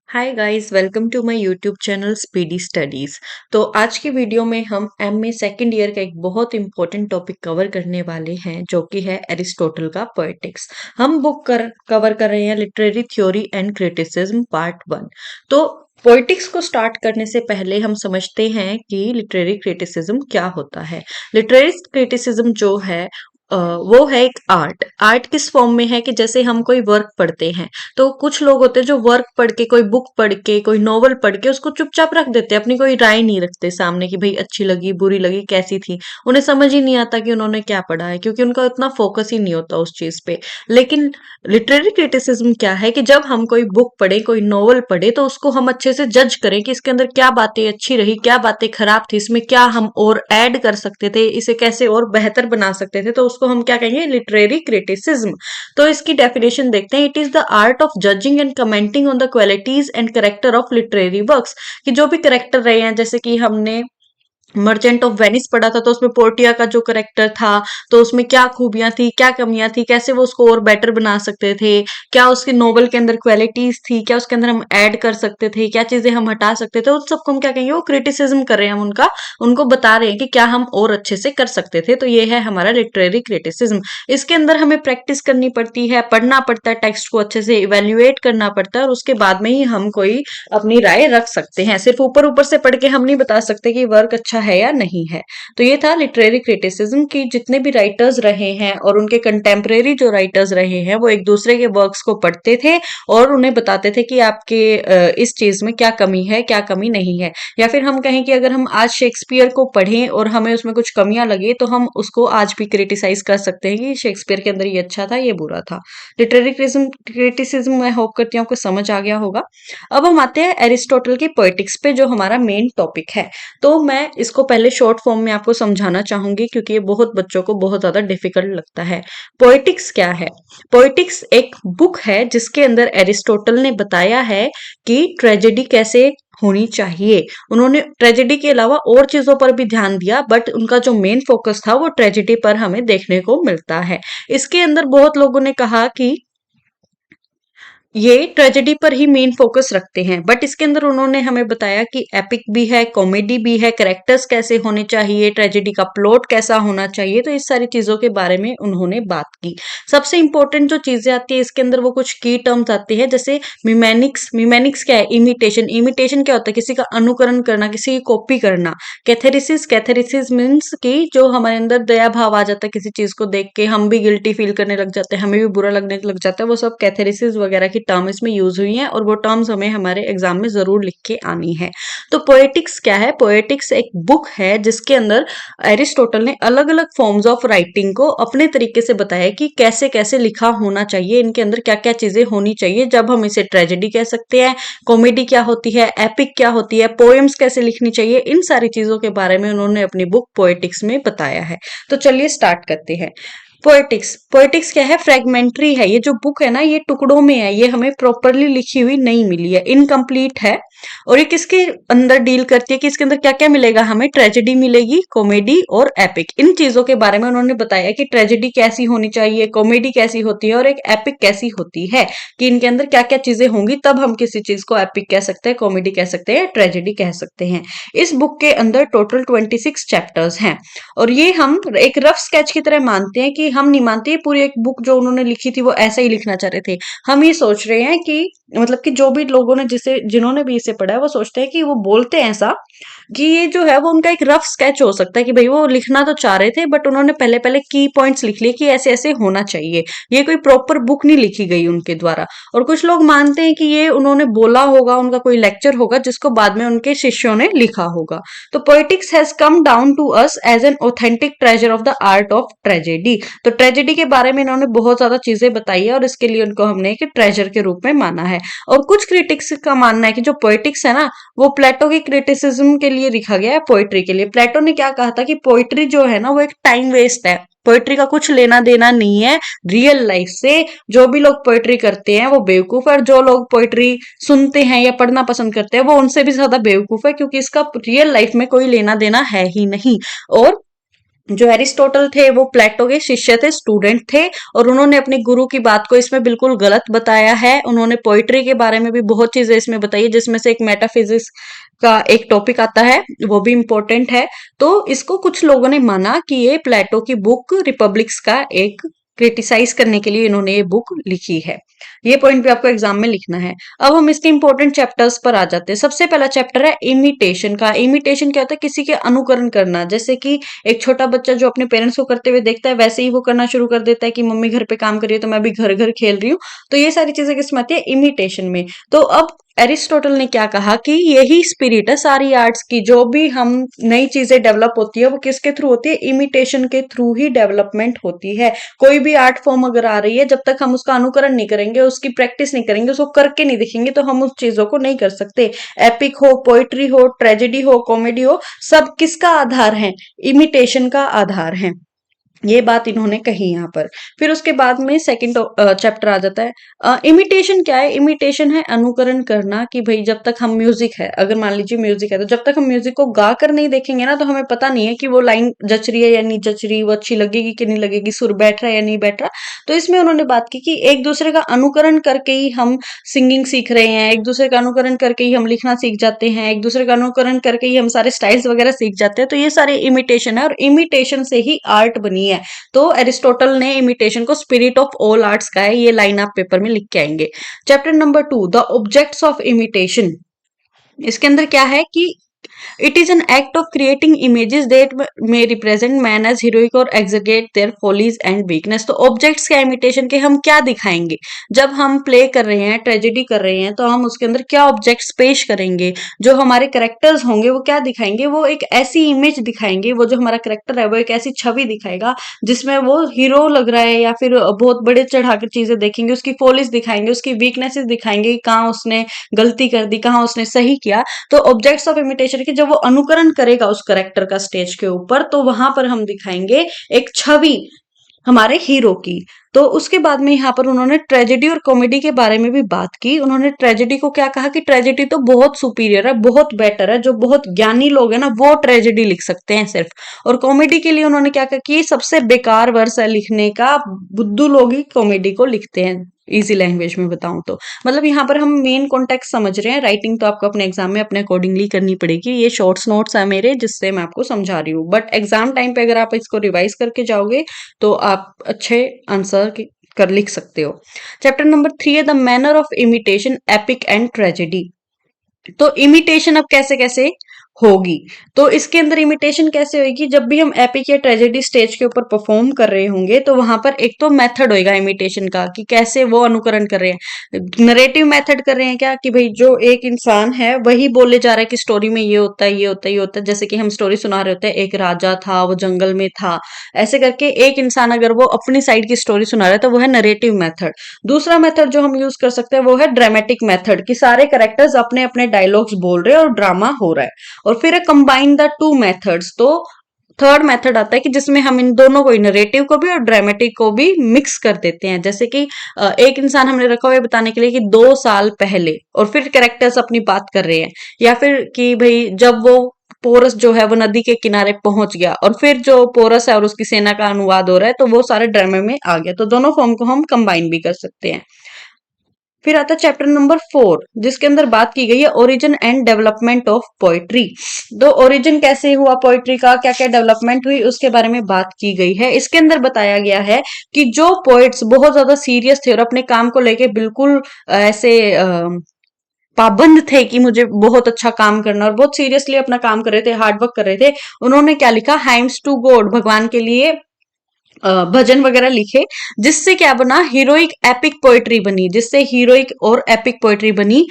Hi guys, welcome to my YouTube channel speedy studies. तो आज की वीडियो में हम एमए सेकंड ईयर का एक बहुत इंपॉर्टेंट टॉपिक कवर करने वाले हैं, जो कि है एरिस्टोटल का पोएटिक्स। हम बुक कवर कर रहे हैं literary theory and criticism part 1। तो पोएटिक्स को स्टार्ट करने से पहले हम समझते हैं कि लिटरेरी क्रिटिसिज्म क्या होता है। लिटरेरी क्रिटिसिज्म जो है वो है एक आर्ट। आर्ट किस फॉर्म में है कि जैसे हम कोई वर्क पढ़ते हैं, तो कुछ लोग होते हैं जो वर्क पढ़ के, कोई बुक पढ़ के, कोई नॉवल पढ़ के उसको चुपचाप रख देते हैं, अपनी कोई राय नहीं रखते सामने कि भाई अच्छी लगी, बुरी लगी, कैसी थी। उन्हें समझ ही नहीं आता कि उन्होंने क्या पढ़ा है, क्योंकि उनका उतना फोकस ही नहीं होता उस चीज पे। लेकिन लिटरेरी क्रिटिसिज्म क्या है कि जब हम कोई बुक पढ़े, कोई नॉवल पढ़े, तो उसको हम अच्छे से जज करें कि इसके अंदर क्या बातें अच्छी रही, क्या बातें खराब थी, इसमें क्या हम और ऐड कर सकते थे, इसे कैसे और बेहतर बना सकते थे। तो उसको हम क्या कहेंगे? Literary criticism. तो इसकी डेफिनेशन देखते हैं। It is the art of judging and commenting on the qualities and character of literary works. कि जो भी करेक्टर रहे हैं, जैसे कि हमने मर्चेंट ऑफ वेनिस पढ़ा था, तो उसमें पोर्टिया का जो करेक्टर था, तो उसमें क्या खूबियां थी, क्या कमियां थी, कैसे वो उसको और बेटर बना सकते थे, क्या उसके नोवेल के अंदर क्वालिटीज थी, क्या उसके अंदर हम ऐड कर सकते थे, क्या चीजें हम हटा सकते थे, उस सबको हम क्या कहेंगे? वो क्रिटिसिज्म कर रहे हैं हम उनका, उनको बता रहे हैं कि क्या हम और अच्छे से कर सकते थे। तो ये है हमारा लिटरेरी क्रिटिसिज्म। इसके अंदर हमें प्रैक्टिस करनी पड़ती है, पढ़ना पड़ता है, टेक्स्ट को अच्छे से इवेल्युएट करना पड़ता है, और उसके बाद में ही हम कोई अपनी राय रख सकते हैं। सिर्फ ऊपर ऊपर से पढ़ के हम नहीं बता सकते कि वर्क अच्छा है या नहीं है। तो ये था लिटरेरी क्रिटिसिज्म की जितने भी राइटर्स रहे हैं और उनके कंटेम्परेरी जो राइटर्स रहे हैं, वो एक दूसरे के वर्क्स को पढ़ते थे और उन्हें बताते थे कि आपके इस चीज में क्या कमी है, क्या कमी नहीं है। या फिर हम कहें कि अगर हम आज शेक्सपियर को पढ़ें और हमें उसमें कुछ कमियां लगे, तो हम उसको आज भी क्रिटिसाइज कर सकते हैं कि शेक्सपियर के अंदर ये अच्छा था, ये बुरा था। लिटरेरी क्रिटिसिज्म मैं होप करती हूँ आपको समझ आ गया होगा। अब हम आते हैं एरिस्टोटल की पोएटिक्स पे, जो हमारा मेन टॉपिक है। तो मैं इसको पहले शॉर्ट फॉर्म में आपको समझाना चाहूंगी, क्योंकि ये बहुत बच्चों को बहुत ज्यादा डिफिकल्ट लगता है। पोएटिक्स क्या है? पोएटिक्स एक बुक है जिसके अंदर एरिस्टोटल ने बताया है कि ट्रेजेडी कैसे होनी चाहिए। उन्होंने ट्रेजेडी के अलावा और चीजों पर भी ध्यान दिया, बट उनका जो मेन फोकस था वो ट्रेजेडी पर हमें देखने को मिलता है। इसके अंदर बहुत लोगों ने कहा कि ये ट्रेजेडी पर ही मेन फोकस रखते हैं, बट इसके अंदर उन्होंने हमें बताया कि एपिक भी है, कॉमेडी भी है, कैरेक्टर्स कैसे होने चाहिए, ट्रेजेडी का प्लॉट कैसा होना चाहिए। तो इस सारी चीजों के बारे में उन्होंने बात की। सबसे इंपॉर्टेंट जो चीजें आती है इसके अंदर, वो कुछ की टर्म्स आती है, जैसे मिमेनिक्स। मिमेनिक्स क्या है? इमिटेशन। इमिटेशन क्या होता है? किसी का अनुकरण करना, किसी की कॉपी करना। कैथेरिसिस। कैथेरिसिस मीन्स कि जो हमारे अंदर दया भाव आ जाता है, किसी चीज को देख के हम भी गिल्टी फील करने लग जाते हैं, हमें भी बुरा लगने लग जाता है, वो सब कैथेरिसिस वगैरह की टर्म इसमें यूज हुई हैं, और वो टर्म्स हमें हमारे एग्जाम में जरूर लिख के आनी है। तो पोएटिक्स क्या है? पोएटिक्स एक बुक है जिसके अंदर एरिस्टोटल ने अलग अलग फॉर्म्स ऑफ राइटिंग को अपने तरीके से बताया कि कैसे कैसे लिखा होना चाहिए, इनके अंदर क्या क्या चीजें होनी चाहिए। जब हम इसे ट्रेजेडी कह सकते हैं, कॉमेडी क्या होती है, एपिक क्या होती है, पोएम्स कैसे लिखनी चाहिए, इन सारी चीजों के बारे में उन्होंने अपनी बुक पोएटिक्स में बताया है। तो चलिए स्टार्ट करते हैं। पोएटिक्स। पोएटिक्स क्या है? फ्रेगमेंट्री है। ये जो बुक है ना, ये टुकड़ों में है, ये हमें प्रॉपरली लिखी हुई नहीं मिली है, इनकम्प्लीट है। और ये किसके अंदर डील करती है कि इसके अंदर क्या क्या मिलेगा हमें? ट्रेजेडी मिलेगी, कॉमेडी और एपिक। इन चीजों के बारे में उन्होंने बताया कि ट्रेजेडी कैसी होनी चाहिए, कॉमेडी कैसी होती है, और एक एपिक कैसी होती है, कि इनके अंदर क्या क्या चीजें होंगी, तब हम किसी चीज को एपिक कह सकते हैं, कॉमेडी कह सकते हैं, ट्रेजेडी कह सकते हैं। इस बुक के अंदर टोटल 26 चैप्टर्स हैं, और ये हम एक रफ स्केच की तरह मानते हैं, कि हम नहीं मानते ये पूरी एक बुक जो उन्होंने लिखी थी वो ऐसा ही लिखना चाह रहे थे। हम ये सोच रहे हैं कि मतलब कि जो भी लोगों ने जिन्होंने भी इसे पढ़ा है, वो सोचते हैं कि वो बोलते हैं ऐसा कि ये जो है वो उनका एक रफ स्केच हो सकता है, कि भाई वो लिखना तो चाह रहे थे, बट उन्होंने पहले पहले की पॉइंट्स लिख लिए कि ऐसे ऐसे होना चाहिए। ये कोई प्रॉपर बुक नहीं लिखी गई उनके द्वारा। और कुछ लोग मानते हैं कि ये उन्होंने बोला होगा, उनका कोई लेक्चर होगा जिसको बाद में उनके शिष्यों ने लिखा होगा। तो poetics has come down to us as an authentic treasure of the art of tragedy. तो ट्रेजेडी के बारे में इन्होंने बहुत ज्यादा चीजें बताई है, और इसके लिए उनको हमने एक ट्रेजर के रूप में माना है। और कुछ क्रिटिक्स का मानना है कि जो पोएटिक्स है ना, वो प्लेटो की क्रिटिसिज्म के लिए लिखा गया है, पोएट्री के लिए। प्लेटो ने क्या कहा था कि पोएट्री जो है ना, वो एक टाइम वेस्ट है, पोएट्री का कुछ लेना देना नहीं है रियल लाइफ से। जो भी लोग पोएट्री करते हैं वो बेवकूफ है, और जो लोग पोएट्री सुनते हैं या पढ़ना पसंद करते हैं वो उनसे भी ज्यादा बेवकूफ है, क्योंकि इसका रियल लाइफ में कोई लेना देना है ही नहीं। और जो एरिस्टोटल थे वो प्लेटो के शिष्य थे, स्टूडेंट थे, और उन्होंने अपने गुरु की बात को इसमें बिल्कुल गलत बताया है। उन्होंने पोइट्री के बारे में भी बहुत चीजें इसमें बताई है, जिसमें से एक मेटाफिजिक्स का एक टॉपिक आता है, वो भी इम्पोर्टेंट है। तो इसको कुछ लोगों ने माना कि ये प्लेटो की बुक रिपब्लिक्स का एक क्रिटिसाइज करने के लिए इन्होंने ये बुक लिखी है। ये पॉइंट भी आपको एग्जाम में लिखना है। अब हम इसके इंपॉर्टेंट चैप्टर्स पर आ जाते हैं। सबसे पहला चैप्टर है इमिटेशन का। इमिटेशन क्या होता है? किसी के अनुकरण करना। जैसे कि एक छोटा बच्चा जो अपने पेरेंट्स को करते हुए देखता है, वैसे ही वो करना शुरू कर देता है कि मम्मी घर पे काम कर रही है तो मैं भी घर घर खेल रही हूँ। तो ये सारी चीजें किसमें आती है? इमिटेशन में। तो अब एरिस्टोटल ने क्या कहा कि यही स्पिरिट है सारी आर्ट्स की। जो भी हम नई चीजें डेवलप होती है वो किसके थ्रू होती है? इमिटेशन के थ्रू ही डेवलपमेंट होती है। कोई भी आर्ट फॉर्म अगर आ रही है, जब तक हम उसका अनुकरण नहीं करेंगे, उसकी प्रैक्टिस नहीं करेंगे, उसको करके नहीं दिखेंगे, तो हम उस चीजों को नहीं कर सकते। एपिक हो, पोइट्री हो, ट्रेजेडी हो, कॉमेडी हो, सब किसका आधार है? इमिटेशन का आधार है। ये बात इन्होंने कही यहाँ पर। फिर उसके बाद में सेकंड चैप्टर आ जाता है। इमिटेशन क्या है? इमिटेशन है अनुकरण करना। कि भाई जब तक हम म्यूजिक है, अगर मान लीजिए म्यूजिक है, तो जब तक हम म्यूजिक को गा कर नहीं देखेंगे ना, तो हमें पता नहीं है कि वो लाइन जच रही है या नहीं जच रही, वो अच्छी लगेगी कि नहीं लगेगी, सुर बैठ रहा है या नहीं बैठ रहा। तो इसमें उन्होंने बात की कि एक दूसरे का अनुकरण करके ही हम सिंगिंग सीख रहे हैं, एक दूसरे का अनुकरण करके ही हम लिखना सीख जाते हैं, एक दूसरे का अनुकरण करके ही हम सारे स्टाइल्स वगैरह सीख जाते हैं। तो ये सारे इमिटेशन है, और इमिटेशन से ही आर्ट बनी है। तो एरिस्टोटल ने इमिटेशन को स्पिरिट ऑफ ऑल आर्ट्स का है। ये लाइन आप पेपर में लिख के आएंगे। Chapter number 2, the objects of imitation. इसके अंदर क्या है कि it is an act of creating images that may represent man as heroic और exaggerate their follies and weakness. तो ऑब्जेक्ट्स के इमिटेशन के हम क्या दिखाएंगे? जब हम प्ले कर रहे हैं, ट्रेजेडी कर रहे हैं, तो हम उसके अंदर क्या ऑब्जेक्ट्स पेश करेंगे? जो हमारे करेक्टर्स होंगे वो क्या दिखाएंगे? वो एक ऐसी इमेज दिखाएंगे, वो जो हमारा करेक्टर है वो एक ऐसी छवि दिखाएगा जिसमें वो हीरो लग रहा है, या फिर बहुत बड़े चढ़ाकर चीजें देखेंगे, उसकी फॉलीज दिखाएंगे, उसकी वीकनेसेस दिखाएंगे कि कहाँ उसने गलती कर दी, कहाँ उसने सही किया। तो ऑब्जेक्ट्स ऑफ इमिटेशन की जब वो अनुकरण करेगा उस करेक्टर का स्टेज के ऊपर, तो वहां पर हम दिखाएंगे एक छवि हमारे हीरो की। तो उसके बाद में यहाँ पर उन्होंने ट्रेजेडी और कॉमेडी के बारे में भी बात की। उन्होंने ट्रेजेडी को क्या कहा कि ट्रेजेडी तो बहुत सुपीरियर है, बहुत बेटर है, जो बहुत ज्ञानी लोग हैं ना वो ट्रेजेडी लिख सकते हैं सिर्फ। और कॉमेडी के लिए उन्होंने क्या कहा कि ये सबसे बेकार वर्स है लिखने का, बुद्धू लोग ही कॉमेडी को लिखते हैं, इजी लैंग्वेज में बताऊं तो। मतलब यहाँ पर हम मेन कॉन्टेक्स्ट समझ रहे हैं। राइटिंग तो आपको अपने एग्जाम में अपने अकॉर्डिंगली करनी पड़ेगी। ये शॉर्ट्स नोट्स है मेरे, जिससे मैं आपको समझा रही हूँ, बट एग्जाम टाइम पे अगर आप इसको रिवाइज करके जाओगे तो आप अच्छे आंसर कर लिख सकते हो। चैप्टर नंबर 3 है the manner of imitation, epic and tragedy. तो इमिटेशन अब कैसे कैसे होगी? तो इसके अंदर इमिटेशन कैसे होगी? जब भी हम एपिक या ट्रेजेडी स्टेज के ऊपर परफॉर्म कर रहे होंगे, तो वहां पर एक तो मेथड होएगा इमिटेशन का कि कैसे वो अनुकरण कर रहे हैं। नरेटिव मेथड कर रहे हैं क्या? कि भाई जो एक इंसान है वही बोले जा रहा है कि स्टोरी में ये होता है, ये होता है, ये होता है। जैसे कि हम स्टोरी सुना रहे होते हैं, एक राजा था, वो जंगल में था, ऐसे करके एक इंसान अगर वो अपनी साइड की स्टोरी सुना रहा है, तो वो है नरेटिव मेथड। दूसरा मेथड जो हम यूज कर सकते हैं वो है ड्रामेटिक मेथड, कि सारे कैरेक्टर्स अपने अपने डायलॉग्स बोल रहे हैं और ड्रामा हो रहा है। और फिर कंबाइन द टू मेथड्स। तो थर्ड मेथड आता है कि जिसमें हम इन दोनों को, नरेटिव को भी और ड्रामेटिक को भी मिक्स कर देते हैं। जैसे कि एक इंसान हमने रखा हुआ है बताने के लिए कि 2 साल पहले, और फिर कैरेक्टर्स अपनी बात कर रहे हैं। या फिर कि भाई जब वो पोरस जो है वो नदी के किनारे पहुंच गया, और फिर जो पोरस है और उसकी सेना का अनुवाद हो रहा है, तो वो सारे ड्रामे में आ गया। तो दोनों फॉर्म को हम कंबाइन भी कर सकते हैं। फिर आता है चैप्टर नंबर 4, जिसके अंदर बात की गई है origin and development of poetry. तो ओरिजिन कैसे हुआ पोइट्री का, क्या क्या डेवलपमेंट हुई, उसके बारे में बात की गई है। इसके अंदर बताया गया है कि जो पोइट्स बहुत ज्यादा सीरियस थे और अपने काम को लेके बिल्कुल ऐसे पाबंद थे कि मुझे बहुत अच्छा काम करना, और बहुत सीरियसली अपना काम कर रहे थे, हार्डवर्क कर रहे थे, उन्होंने क्या लिखा? हाइम्स टू गॉड, भगवान के लिए भजन वगैरह लिखे। जिससे क्या बना? हीरोइक एपिक पोएट्री बनी, जिससे हीरोइक और एपिक पोएट्री बनी।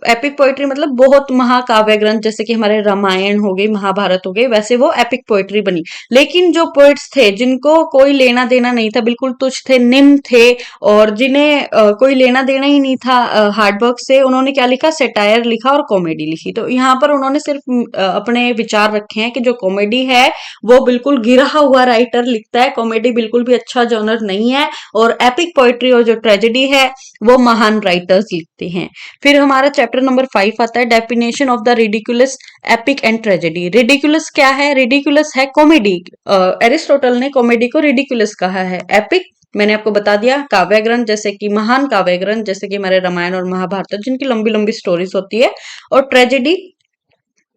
एपिक पोएट्री मतलब बहुत महाकाव्य ग्रंथ, जैसे कि हमारे रामायण हो गई, महाभारत हो गए, वैसे वो एपिक पोएट्री बनी। लेकिन जो पोइट्स थे जिनको कोई लेना देना नहीं था, बिल्कुल तुच्छ थे, निम्न थे, और जिन्हें कोई लेना देना ही नहीं था हार्डवर्क से, उन्होंने क्या लिखा? सेटायर लिखा और कॉमेडी लिखी। तो यहाँ पर उन्होंने सिर्फ अपने विचार रखे हैं कि जो कॉमेडी है वो बिल्कुल गिरा हुआ राइटर लिखता है, कॉमेडी बिल्कुल भी अच्छा जॉनर नहीं है, और एपिक पोएट्री और जो ट्रेजेडी है वो महान राइटर्स लिखते हैं। फिर हमारा चैप्टर नंबर 5 आता है, definition of the ridiculous, epic and tragedy. Ridiculous क्या है? रिडिकुलस है कॉमेडी। एरिस्टोटल ने कॉमेडी को रिडिकुलस कहा है। एपिक मैंने आपको बता दिया, काव्य ग्रंथ जैसे कि महान काव्य ग्रंथ जैसे कि हमारे रामायण और महाभारत जिनकी लंबी लंबी स्टोरीज होती है। और ट्रेजेडी,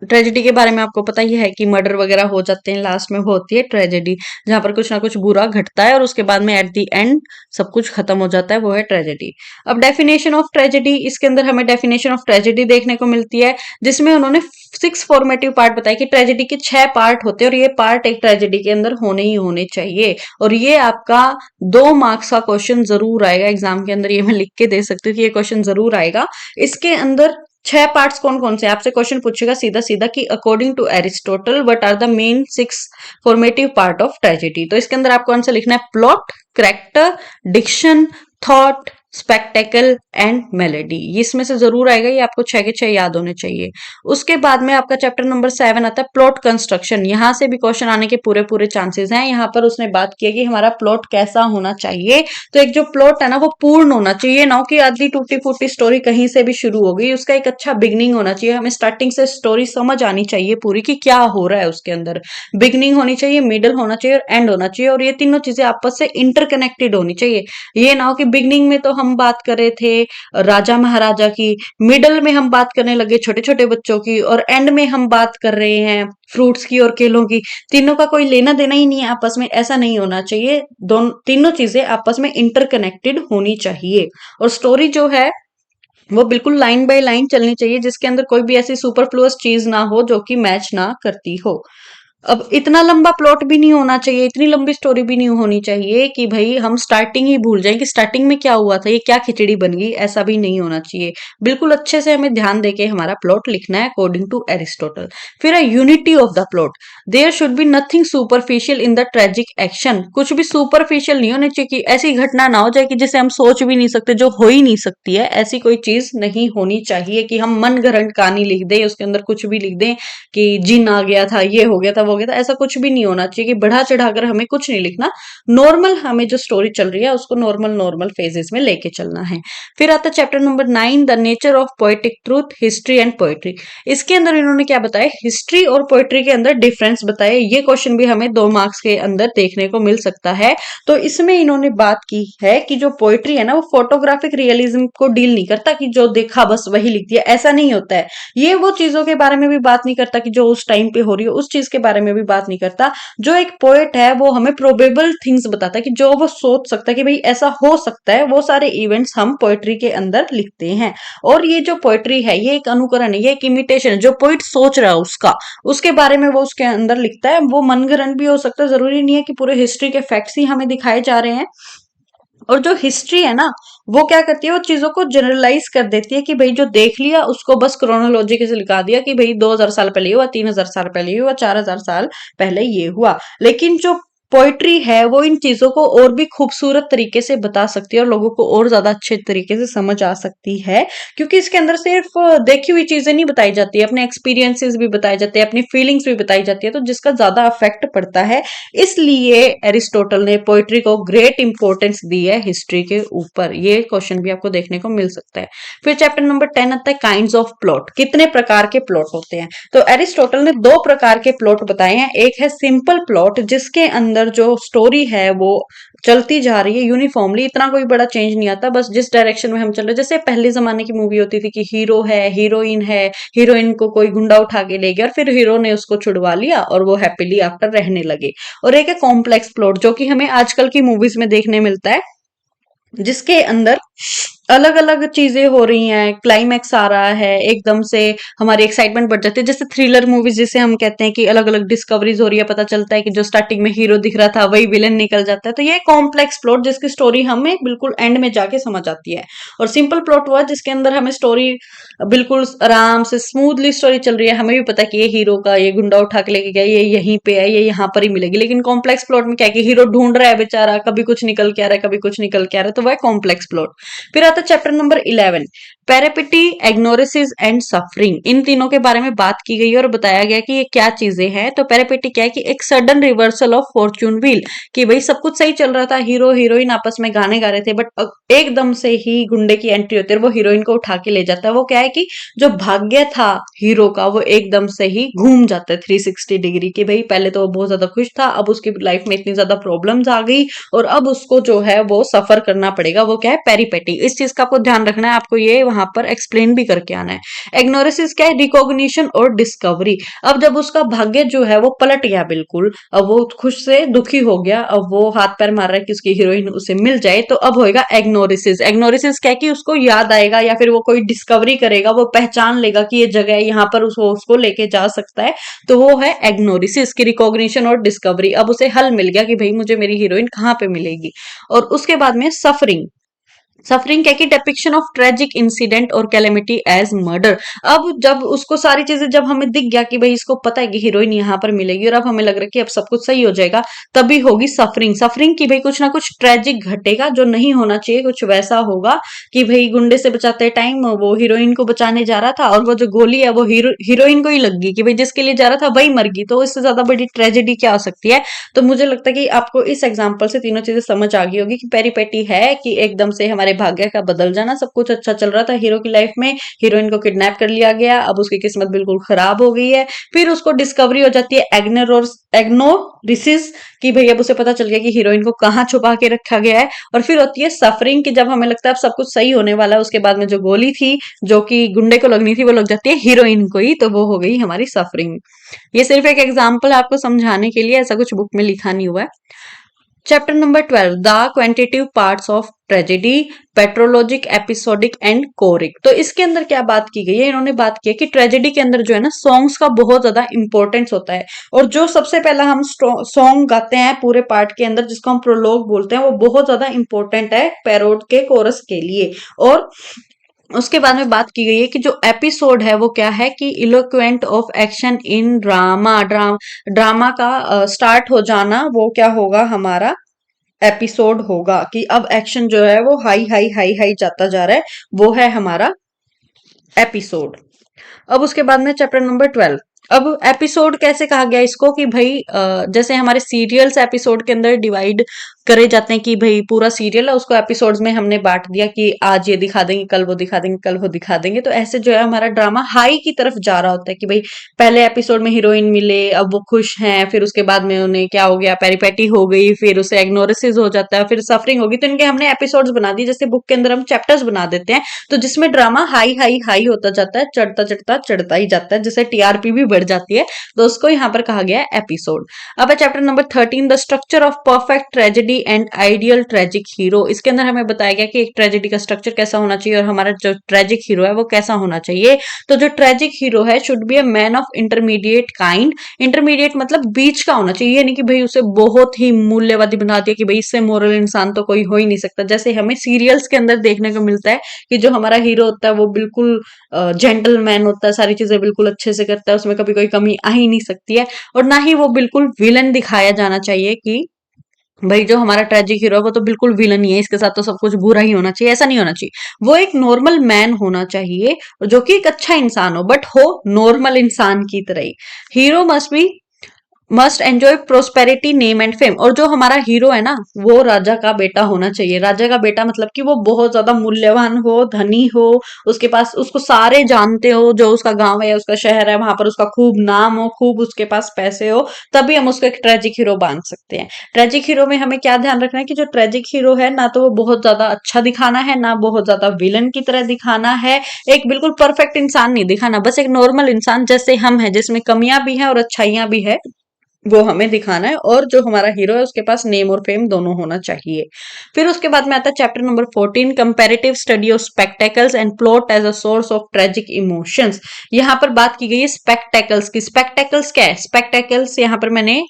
ट्रेजेडी के बारे में आपको पता ही है कि मर्डर वगैरह हो जाते हैं, लास्ट में वो होती है ट्रेजेडी, जहां पर कुछ ना कुछ बुरा घटता है और उसके बाद में एट द एंड सब कुछ खत्म हो जाता है, वो है ट्रेजेडी। अब डेफिनेशन ऑफ ट्रेजेडी, इसके अंदर हमें डेफिनेशन ऑफ ट्रेजेडी देखने को मिलती है, जिसमें उन्होंने 6 फॉर्मेटिव पार्ट बताए कि ट्रेजेडी के 6 पार्ट होते हैं और ये पार्ट एक ट्रेजेडी के अंदर होने ही होने चाहिए। और ये आपका 2 मार्क्स का क्वेश्चन जरूर आएगा एग्जाम के अंदर, ये मैं लिख के दे सकती हूँ कि ये क्वेश्चन जरूर आएगा। इसके अंदर 6 पार्ट्स कौन कौन से, आपसे क्वेश्चन पूछेगा सीधा सीधा कि according to Aristotle what are the main 6 formative part of tragedy. तो इसके अंदर आपको आंसर लिखना है plot, character, diction, thought, spectacle and melody. इसमें से जरूर आएगा, ये आपको 6 के 6 याद होने चाहिए। उसके बाद में आपका चैप्टर नंबर 7 आता है प्लॉट कंस्ट्रक्शन। यहां से भी क्वेश्चन आने के पूरे पूरे चांसेस हैं। यहाँ पर उसने बात की है कि हमारा प्लॉट कैसा होना चाहिए। तो एक जो प्लॉट है ना वो पूर्ण होना चाहिए, ना कि आधी टूटी फूटी स्टोरी कहीं से भी शुरू हो गई। उसका एक अच्छा बिगनिंग होना चाहिए, हमें स्टार्टिंग से स्टोरी समझ आनी चाहिए पूरी कि क्या हो रहा है उसके अंदर। बिगनिंग होनी चाहिए, मिडल होना चाहिए और एंड होना चाहिए, और ये तीनों चीजें आपस से इंटरकनेक्टेड होनी चाहिए। ये ना हो कि बिगनिंग में तो हम बात कर रहे थे राजा महाराजा की, मिडल में हम बात करने लगे छोटे छोटे बच्चों की, और एंड में हम बात कर रहे हैं फ्रूट्स की और केलों की। तीनों का कोई लेना देना ही नहीं है आपस में, ऐसा नहीं होना चाहिए। दोनों तीनों चीजें आपस में इंटरकनेक्टेड होनी चाहिए। और स्टोरी जो है वो बिल्कुल लाइन बाय लाइन चलनी चाहिए, जिसके अंदर कोई भी ऐसी सुपरफ्लुअस चीज ना हो जो कि मैच ना करती हो। अब इतना लंबा प्लॉट भी नहीं होना चाहिए, इतनी लंबी स्टोरी भी नहीं होनी चाहिए कि भाई हम स्टार्टिंग ही भूल जाएं कि स्टार्टिंग में क्या हुआ था, ये क्या खिचड़ी बन गई, ऐसा भी नहीं होना चाहिए। बिल्कुल अच्छे से हमें ध्यान देके हमारा प्लॉट लिखना है अकॉर्डिंग टू एरिस्टोटल। फिर है unity of the plot. There should be nothing superficial in the tragic action. कुछ भी सुपरफिशियल नहीं होना चाहिए कि ऐसी घटना ना हो जाए कि जिसे हम सोच भी नहीं सकते, जो हो ही नहीं सकती है, ऐसी कोई चीज नहीं होनी चाहिए कि हम मन गढ़ंत कहानी लिख दें, उसके अंदर कुछ भी लिख दें कि जिन आ गया था, ये हो गया था, वो हो गया था। ऐसा कुछ भी नहीं होना चाहिए कि बढ़ा चढ़ाकर हमें कुछ नहीं लिखना। नॉर्मल हमें जो स्टोरी चल रही है उसको नॉर्मल नॉर्मल फेजेस में लेके चलना है। फिर आता है chapter number 9, the nature of poetic truth, history and poetry. इसके अंदर इन्होंने क्या बताया, हिस्ट्री और पोएट्री के अंदर डिफरेंस बताए। ये क्वेश्चन भी हमें 2 मार्क्स के अंदर देखने को मिल सकता है। तो इसमें इन्होंने बात की है कि जो पोएट्री है ना वो फोटोग्राफिक रियलिज्म को डील नहीं करता कि जो देखा बस वही लिख दिया, ऐसा नहीं होता है। ये वो चीजों के बारे में भी बात नहीं करता कि जो उस टाइम पे हो रही हो, उस चीज के बारे में भी बात नहीं करता। जो एक पोएट है वो हमें प्रोबेबल थिंग्स बताता है कि जो वो सोच सकता है कि भाई ऐसा हो सकता है, वो सारे इवेंट्स हम पोएट्री के अंदर लिखते हैं। और ये जो पोएट्री है ये एक अनुकरण है, ये एक इमिटेशन है। जो पोइट सोच रहा है उसका, उसके बारे में वो उसके अंदर लिखता है। वो मनगढ़ंत भी हो सकता है, जरूरी नहीं है कि पूरे हिस्ट्री के फैक्ट्स ही हमें दिखाए जा रहे हैं। और जो हिस्ट्री है ना वो क्या करती है, वो चीजों को जनरलाइज कर देती है कि भाई जो देख लिया उसको बस क्रोनोलॉजी से लिखा दिया कि भाई 2000 साल पहले हुआ, 3000 साल पहले हुआ, 4000 साल पहले ये हुआ। लेकिन जो पोइट्री है वो इन चीजों को और भी खूबसूरत तरीके से बता सकती है और लोगों को और ज्यादा अच्छे तरीके से समझ आ सकती है, क्योंकि इसके अंदर सिर्फ देखी हुई चीजें नहीं बताई जाती है, अपने एक्सपीरियंसेस भी बताए जाते हैं, अपनी फीलिंग्स भी बताई जाती है, तो जिसका ज्यादा इफेक्ट पड़ता है। इसलिए एरिस्टोटल ने पोइट्री को ग्रेट इंपॉर्टेंस दी है हिस्ट्री के ऊपर। ये क्वेश्चन भी आपको देखने को मिल सकता है। फिर चैप्टर नंबर 10 आता है काइंड्स ऑफ प्लॉट, कितने प्रकार के प्लॉट होते हैं। तो एरिस्टोटल ने 2 प्रकार के प्लॉट बताए हैं। एक है सिंपल प्लॉट, जिसके अंदर जो स्टोरी है वो चलती जा रही है यूनिफॉर्मली, इतना कोई बड़ा चेंज नहीं आता, बस जिस डायरेक्शन में हम चल रहे हैं। जैसे पहले जमाने की मूवी होती थी कि हीरो है, हीरोइन है, हीरोइन को कोई गुंडा उठा के ले गया और फिर हीरो ने उसको छुड़वा लिया और वो हैप्पीली आफ्टर रहने लगे। और एक है कॉम्प्लेक्स प्लॉट, जो कि हमें आजकल की मूवीज में देखने मिलता है, जिसके अंदर अलग अलग चीजें हो रही हैं, क्लाइमैक्स आ रहा है, एकदम से हमारी एक्साइटमेंट बढ़ जाती है। जैसे थ्रिलर मूवीज जिसे हम कहते हैं कि अलग अलग डिस्कवरीज हो रही है, पता चलता है कि जो स्टार्टिंग में हीरो दिख रहा था वही विलन निकल जाता है। तो ये कॉम्प्लेक्स प्लॉट जिसकी स्टोरी हमें बिल्कुल एंड में जाके समझ आती है। और सिंपल प्लॉट हुआ जिसके अंदर हमें स्टोरी बिल्कुल आराम से स्मूथली स्टोरी चल रही है, हमें भी पता है कि ये हीरो का ये गुंडा उठा के लेके गया, ये यहीं पे है, ये यहाँ पर ही मिलेगी। लेकिन कॉम्प्लेक्स प्लॉट में क्या है कि हीरो ढूंढ रहा है बेचारा, कभी कुछ निकल के आ रहा है, कभी कुछ निकल के आ रहा है, तो वह कॉम्प्लेक्स प्लॉट। फिर आता है चैप्टर नंबर 11, पेरिपिटी, एग्नोरिसिस एंड सफरिंग, इन तीनों के बारे में बात की गई है और बताया गया कि ये क्या चीजें हैं। तो पेरिपिटी क्या है कि एक sudden reversal of Fortune wheel, कि भाई सब कुछ सही चल रहा था, हीरो हीरोइन आपस में गाने गा रहे थे, बट एकदम से ही गुंडे की एंट्री होती है और वो हीरोइन को उठा के ले जाता है। वो क्या है कि जो भाग्य था हीरो का वो एकदम से ही घूम जाता है 360 डिग्री, कि भाई पहले तो वो बहुत ज्यादा खुश था, अब उसकी लाइफ में इतनी ज्यादा प्रॉब्लम्स आ गई और अब उसको जो है वो सफर करना पड़ेगा। वो क्या है, पेरीपेटी। इस चीज का आपको ध्यान रखना है, आपको ये वहां पर एक्सप्लेन भी करके आना है। एग्नोरिसिस क्या है, रिकॉग्निशन और डिस्कवरी। अब जब उसका भाग्य जो है वो पलट गया बिल्कुल, अब वो खुश से दुखी हो गया, अब वो हाथ पैर मार रहा है कि उसकी हीरोइन उसे मिल जाए, तो अब होएगा एग्नोरिसिस। एग्नोरिसिस क्या है कि उसको याद आएगा या फिर वो कोई डिस्कवरी करेगा, वो पहचान लेगा कि ये जगह है, यहाँ पर उसको लेके जा सकता है, तो वो है एग्नोरिसिस की रिकॉग्निशन और डिस्कवरी। अब उसे हल मिल गया कि भाई मुझे मेरी हीरोइन कहाँ पे मिलेगी। और उसके बाद में सफरिंग। सफरिंग क्या कि डिपिक्शन ऑफ ट्रेजिक इंसिडेंट और कैलेमिटी एज मर्डर। अब जब उसको सारी चीजें जब हमें दिख गया कि भाई इसको पता है कि हीरोइन यहाँ पर मिलेगी और अब हमें लग रहा है कि अब सब कुछ सही हो जाएगा, तभी होगी सफरिंग। सफरिंग की भाई कुछ ना कुछ ट्रेजिक घटेगा जो नहीं होना चाहिए, कुछ वैसा होगा कि भाई गुंडे से बचाते टाइम वो हीरोइन को बचाने जा रहा था और वो जो गोली है वो हीरोइन को ही लग गई, कि भाई जिसके लिए जा रहा था वही मर गई। तो इससे ज्यादा बड़ी ट्रेजेडी क्या हो सकती है। तो मुझे लगता है कि आपको इस एग्जाम्पल से तीनों चीजें समझ आ गई होगी कि पेरीपेटी है कि एकदम से हमारे भाग्य का बदल जाना। सब कुछ अच्छा चल रहा था हीरो की लाइफ में, हीरोइन को किडनैप कर लिया गया, अब उसकी किस्मत बिल्कुल खराब हो गई है। फिर उसको डिस्कवरी हो जाती है एग्नोरिसिस, कि भाई अब उसे पता चल गया कि हीरोइन को कहाँ छुपा के रखा गया है। और फिर होती है सफरिंग, कि जब हमें लगता है अब सब कुछ सही होने वाला है, उसके बाद में जो गोली थी जो कि गुंडे को लगनी थी वो लग जाती है हीरोइन को ही, तो वो हो गई हमारी सफरिंग। ये सिर्फ एक एग्जाम्पल आपको समझाने के लिए, ऐसा कुछ बुक में लिखा नहीं हुआ है। Chapter number 12, the quantitative parts of tragedy, petrologic, episodic and choric. तो इसके अंदर क्या बात की गई है, इन्होंने बात की है कि ट्रेजेडी के अंदर जो है ना सॉन्ग्स का बहुत ज्यादा इंपॉर्टेंस होता है। और जो सबसे पहला हम सॉन्ग गाते हैं पूरे पार्ट के अंदर, जिसको हम प्रोलॉग बोलते हैं, वो बहुत ज्यादा इंपॉर्टेंट है पैरोड के कोरस के लिए। और उसके बाद में बात की गई है कि जो एपिसोड है वो क्या है कि eloquent of action in drama का स्टार्ट हो जाना, वो क्या होगा हमारा एपिसोड होगा, कि अब एक्शन जो है वो हाई हाई हाई हाई जाता जा रहा है, वो है हमारा एपिसोड। अब उसके बाद में चैप्टर नंबर 12। अब एपिसोड कैसे कहा गया इसको, कि भाई जैसे हमारे सीरियल्स एपिसोड के अंदर डिवाइड करे जाते हैं, कि भाई पूरा सीरियल है उसको एपिसोड्स में हमने बांट दिया कि आज ये दिखा देंगे, कल वो दिखा देंगे, कल वो दिखा देंगे। तो ऐसे जो है हमारा ड्रामा हाई की तरफ जा रहा होता है, कि भाई पहले एपिसोड में हीरोइन मिले, अब वो खुश हैं, फिर उसके बाद में उन्हें क्या हो गया, पेरीपेटी हो गई, फिर उसे एग्नोरिसिस हो जाता है, फिर सफरिंग होगी। तो इनके हमने एपिसोड्स बना दिए, जैसे बुक के अंदर हम चैप्टर्स बना देते हैं, तो जिसमें ड्रामा हाई हाई हाई होता जाता है, चढ़ता चढ़ता चढ़ता ही जाता है, जैसे टीआरपी भी बढ़ जाती है, तो उसको यहाँ पर कहा गया है एपिसोड। अब है chapter number 13, the structure of perfect tragedy and ideal tragic hero. इसके अंदर हमें बताया गया कि एक ट्रेजेडी का स्ट्रक्चर कैसा होना चाहिए और हमारा जो ट्रेजिक हीरो है वो कैसा होना चाहिए। तो जो ट्रेजिक हीरो है should be a man of intermediate kind. Intermediate मतलब बीच का होना चाहिए, यानी कि भाई उसे बहुत ही मूल्यवादी बना दिया कि भाई इससे मोरल इंसान तो कोई हो ही नहीं सकता। जैसे हमें सीरियल्स के अंदर देखने को मिलता है कि जो हमारा हीरो होता है वो बिल्कुल जेंटलमैन होता है, सारी चीजें बिल्कुल अच्छे से करता है, उसमें कभी कोई कमी आ ही नहीं सकती है। और ना ही वो बिल्कुल विलन दिखाया जाना चाहिए कि भाई जो हमारा ट्रेजिक हीरो है वो तो बिल्कुल विलन ही है, इसके साथ तो सब कुछ बुरा ही होना चाहिए, ऐसा नहीं होना चाहिए। वो एक नॉर्मल मैन होना चाहिए जो कि एक अच्छा इंसान हो, बट हो नॉर्मल इंसान की तरह ही। Hero must enjoy prosperity, name and fame. और जो हमारा हीरो है ना वो राजा का बेटा होना चाहिए। राजा का बेटा मतलब कि वो बहुत ज्यादा मूल्यवान हो, धनी हो, उसके पास उसको सारे जानते हो, जो उसका गांव है उसका शहर है वहां पर उसका खूब नाम हो, खूब उसके पास पैसे हो, तभी हम उसको एक ट्रेजिक हीरो मान सकते हैं। ट्रेजिक हीरो में हमें क्या ध्यान रखना है कि जो ट्रेजिक हीरो है ना तो वो बहुत ज्यादा अच्छा दिखाना है, ना बहुत ज्यादा विलन की तरह दिखाना है, एक बिल्कुल परफेक्ट इंसान नहीं दिखाना, बस एक नॉर्मल इंसान जैसे हम हैं, जिसमें कमियां भी हैं और अच्छाइयां भी है, वो हमें दिखाना है। और जो हमारा हीरो है उसके पास नेम और फेम दोनों होना चाहिए। फिर उसके बाद में आता है chapter number 14, comparative study of spectacles and plot as a source of tragic emotions. यहाँ पर बात की गई है स्पेक्टेकल्स की। स्पेक्टेकल्स क्या है, स्पेक्टेकल्स यहाँ पर मैंने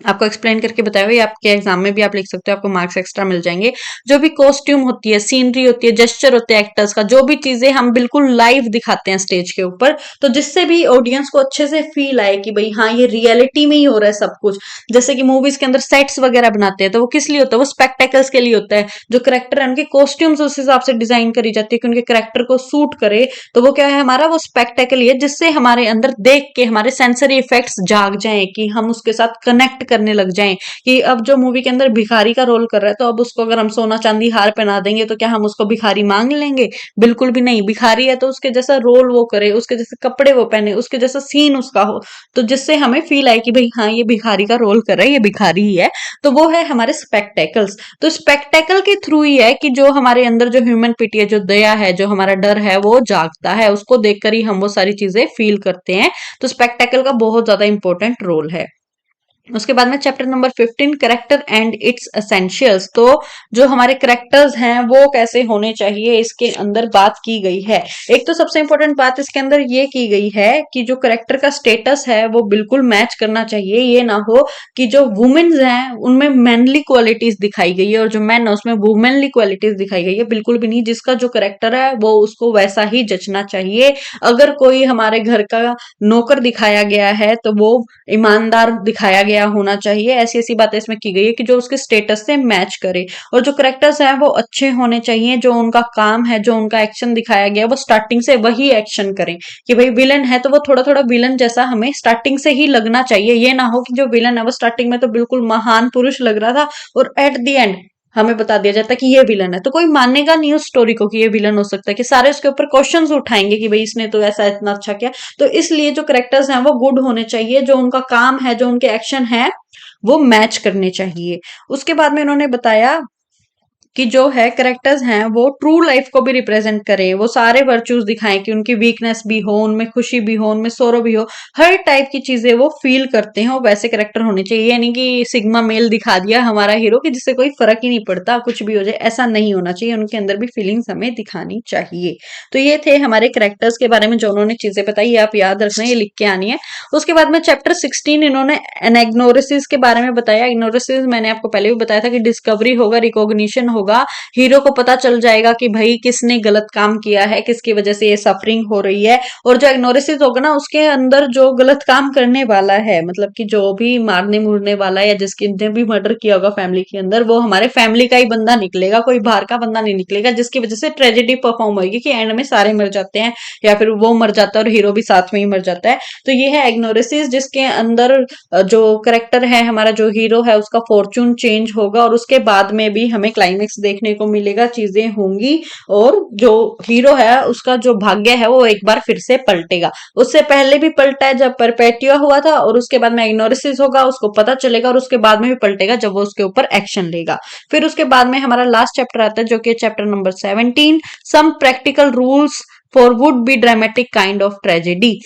आपको एक्सप्लेन करके बताया हुआ, ये आपके एग्जाम में भी आप लिख सकते हो, आपको मार्क्स एक्स्ट्रा मिल जाएंगे। जो भी कॉस्ट्यूम होती है, सीनरी होती है, जेस्चर होते हैं एक्टर्स का, जो भी चीजें हम बिल्कुल लाइव दिखाते हैं स्टेज के ऊपर, तो जिससे भी ऑडियंस को अच्छे से फील आए कि भाई हाँ ये रियलिटी में ही हो रहा है सब कुछ। जैसे कि मूवीज के अंदर सेट्स वगैरह बनाते हैं, तो वो किस लिए होता है, वो स्पेक्टेकल्स के लिए होता है। जो करेक्टर है उनके कॉस्ट्यूम्स उस हिसाब से डिजाइन करी जाती है कि उनके करेक्टर को सूट करे। तो वो क्या है हमारा, वो स्पेक्टेकल ही है, जिससे हमारे अंदर देख के हमारे सेंसरी इफेक्ट्स जाग जाएं कि हम उसके साथ कनेक्ट करने लग जाएं। कि अब जो मूवी के अंदर भिखारी का रोल कर रहा है, तो अब उसको अगर हम सोना चांदी हार पहना देंगे तो क्या हम उसको भिखारी मांग लेंगे? बिल्कुल भी नहीं। भिखारी है तो उसके जैसा रोल वो करे, उसके जैसे कपड़े वो पहने, उसके जैसा सीन उसका हो, तो जिससे हमें फील आए कि भाई हाँ ये भिखारी का रोल कर रहा है, ये भिखारी ही है। तो वो है हमारे स्पेक्टेकल्स। तो स्पेक्टेकल के थ्रू ही है कि जो हमारे अंदर जो ह्यूमन पिटी है, जो दया है, जो हमारा डर है, वो जागता है। उसको देखकर ही हम वो सारी चीजें फील करते हैं। तो स्पेक्टेकल का बहुत ज्यादा इंपॉर्टेंट रोल है। उसके बाद में chapter number 15, character and it's essentials. तो जो हमारे करेक्टर्स हैं वो कैसे होने चाहिए, इसके अंदर बात की गई है। एक तो सबसे इंपॉर्टेंट बात इसके अंदर ये की गई है कि जो करेक्टर का स्टेटस है वो बिल्कुल मैच करना चाहिए। ये ना हो कि जो वुमेन्स हैं उनमें मैनली क्वालिटीज दिखाई गई है और जो मैन है उसमें वुमेनली क्वालिटीज दिखाई गई है, बिल्कुल भी नहीं। जिसका जो करेक्टर है वो उसको वैसा ही जचना चाहिए। अगर कोई हमारे घर का नौकर दिखाया गया है तो वो ईमानदार दिखाया गया होना चाहिए। ऐसी ऐसी बातें इसमें की गई है कि जो उसके स्टेटस से मैच करे। और जो करेक्टर्स हैं वो अच्छे होने चाहिए। जो उनका काम है, जो उनका एक्शन दिखाया गया है, वो स्टार्टिंग से वही एक्शन करें। कि भाई विलन है तो वो थोड़ा थोड़ा विलन जैसा हमें स्टार्टिंग से ही लगना चाहिए। ये ना हो कि जो विलन है वो स्टार्टिंग में तो बिल्कुल महान पुरुष लग रहा था और एट द एंड हमें बता दिया जाता है कि ये विलन है, तो कोई मानेगा नहीं उस स्टोरी को कि ये विलन हो सकता है। कि सारे उसके ऊपर क्वेश्चंस उठाएंगे कि भाई इसने तो ऐसा इतना अच्छा किया। तो इसलिए जो करेक्टर्स हैं वो गुड होने चाहिए। जो उनका काम है, जो उनके एक्शन है, वो मैच करने चाहिए। उसके बाद में उन्होंने बताया कि जो है करेक्टर्स हैं वो ट्रू लाइफ को भी रिप्रेजेंट करे। वो सारे वर्च्यूज दिखाएं कि उनकी वीकनेस भी हो, उनमें खुशी भी हो, उनमें सोरो भी हो, हर टाइप की चीजें वो फील करते हैं। वो वैसे करेक्टर होने चाहिए। यानी कि सिग्मा मेल दिखा दिया हमारा हीरो कि जिससे कोई फर्क ही नहीं पड़ता, कुछ भी हो जाए, ऐसा नहीं होना चाहिए। उनके अंदर भी फीलिंग्स हमें दिखानी चाहिए। तो ये थे हमारे करेक्टर्स के बारे में जो उन्होंने चीजें बताई, ये आप याद रखना, ये लिख के आनी है। उसके बाद में चैप्टर 16 इन्होंने एनाग्नोरिसिस के बारे में बताया। इग्नोरिसिस मैंने आपको पहले भी बताया था कि डिस्कवरी होगा, रिकॉग्निशन होगा, हीरो को पता चल जाएगा कि भाई किसने गलत काम किया है, किसकी वजह से ये सफरिंग हो रही है। और जो इग्नोरिसिस होगा ना, उसके अंदर जो गलत काम करने वाला है, मतलब कि जो भी मारने मुरने वाला है या जिसने भी मर्डर किया होगा फैमिली के अंदर, वो हमारे फैमिली का ही बंदा निकलेगा, कोई बाहर का बंदा नहीं निकलेगा। जिसकी वजह से ट्रेजेडी परफॉर्म होगी कि एंड में सारे मर जाते हैं या फिर वो मर जाता है और हीरो भी साथ में ही मर जाता है। तो ये है इग्नोरिसिस, जिसके अंदर जो करेक्टर है हमारा, जो हीरो है, उसका फॉर्चून चेंज होगा और उसके बाद में भी हमें क्लाइमेक्स देखने को मिलेगा, चीजें होंगी और जो हीरो है उसका जो भाग्य है वो एक बार फिर से पलटेगा। उससे पहले भी पलटा है जब परपेटिया हुआ था, और उसके बाद में इग्नोरिसिस होगा, उसको पता चलेगा, और उसके बाद में भी पलटेगा जब वो उसके ऊपर एक्शन लेगा। फिर उसके बाद में हमारा लास्ट चैप्टर आता है जो कि chapter number 17, some practical rules for would be dramatic kind of tragedy.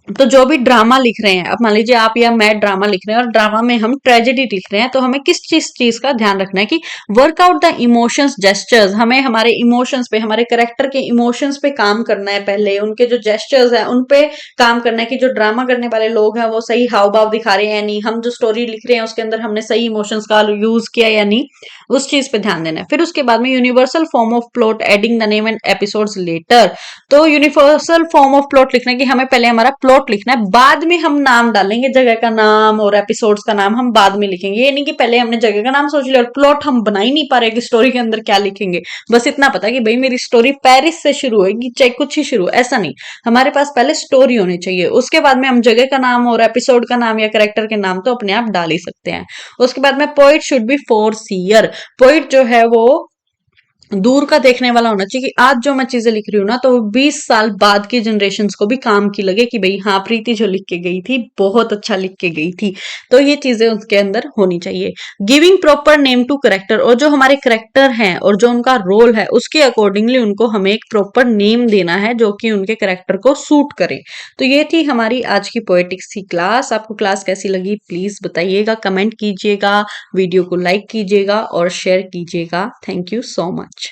तो जो भी ड्रामा लिख रहे हैं, अब मान लीजिए आप या मैं ड्रामा लिख रहे हैं और ड्रामा में हम ट्रेजेडी लिख रहे हैं, तो हमें किस चीज का ध्यान रखना है कि वर्कआउट द इमोशंस जेस्चर्स। हमें हमारे इमोशंस पे, हमारे करेक्टर के इमोशंस पे काम करना है। पहले उनके जो जेस्चर्स है उन पे काम करना है कि जो ड्रामा करने वाले लोग हैं वो सही हाव भाव दिखा रहे हैं या नहीं, हम जो स्टोरी लिख रहे हैं उसके अंदर हमने सही इमोशंस का यूज किया या नहीं, उस चीज पे ध्यान देना है। फिर उसके बाद में universal form of plot adding the name and episodes later. तो यूनिवर्सल फॉर्म ऑफ प्लॉट लिखना है कि हमें पहले हमारा प्लॉट लिखना है, बाद में हम नाम डालेंगे, जगह का नाम और एपिसोड्स का नाम हम बाद में लिखेंगे। ये नहीं कि पहले हमने जगह का नाम सोच लिया और प्लॉट हम बना ही नहीं पा रहे कि स्टोरी के अंदर क्या लिखेंगे। बस इतना पता कि भाई मेरी स्टोरी पेरिस से शुरू होगी, चाहे कुछ ही शुरू, ऐसा नहीं। हमारे पास पहले स्टोरी होनी चाहिए, उसके बाद में हम जगह का नाम और एपिसोड का नाम या कैरेक्टर के नाम तो अपने आप डाल ही सकते हैं। उसके बाद में poet should be foreseer. Poet जो है वो दूर का देखने वाला होना चाहिए कि आज जो मैं चीजें लिख रही हूँ ना, तो 20 साल बाद की जनरेशन को भी काम की लगे कि भाई हाँ प्रीति जो लिख के गई थी बहुत अच्छा लिख के गई थी। तो ये चीजें उसके अंदर होनी चाहिए। Giving proper name to character, और जो हमारे करेक्टर हैं और जो उनका रोल है उसके अकॉर्डिंगली उनको हमें एक प्रॉपर नेम देना है जो कि उनके करेक्टर को सूट करे। तो ये थी हमारी आज की पोएटिक्स की क्लास। आपको क्लास कैसी लगी प्लीज बताइएगा, कमेंट कीजिएगा, वीडियो को लाइक कीजिएगा और शेयर कीजिएगा। Thank you so much.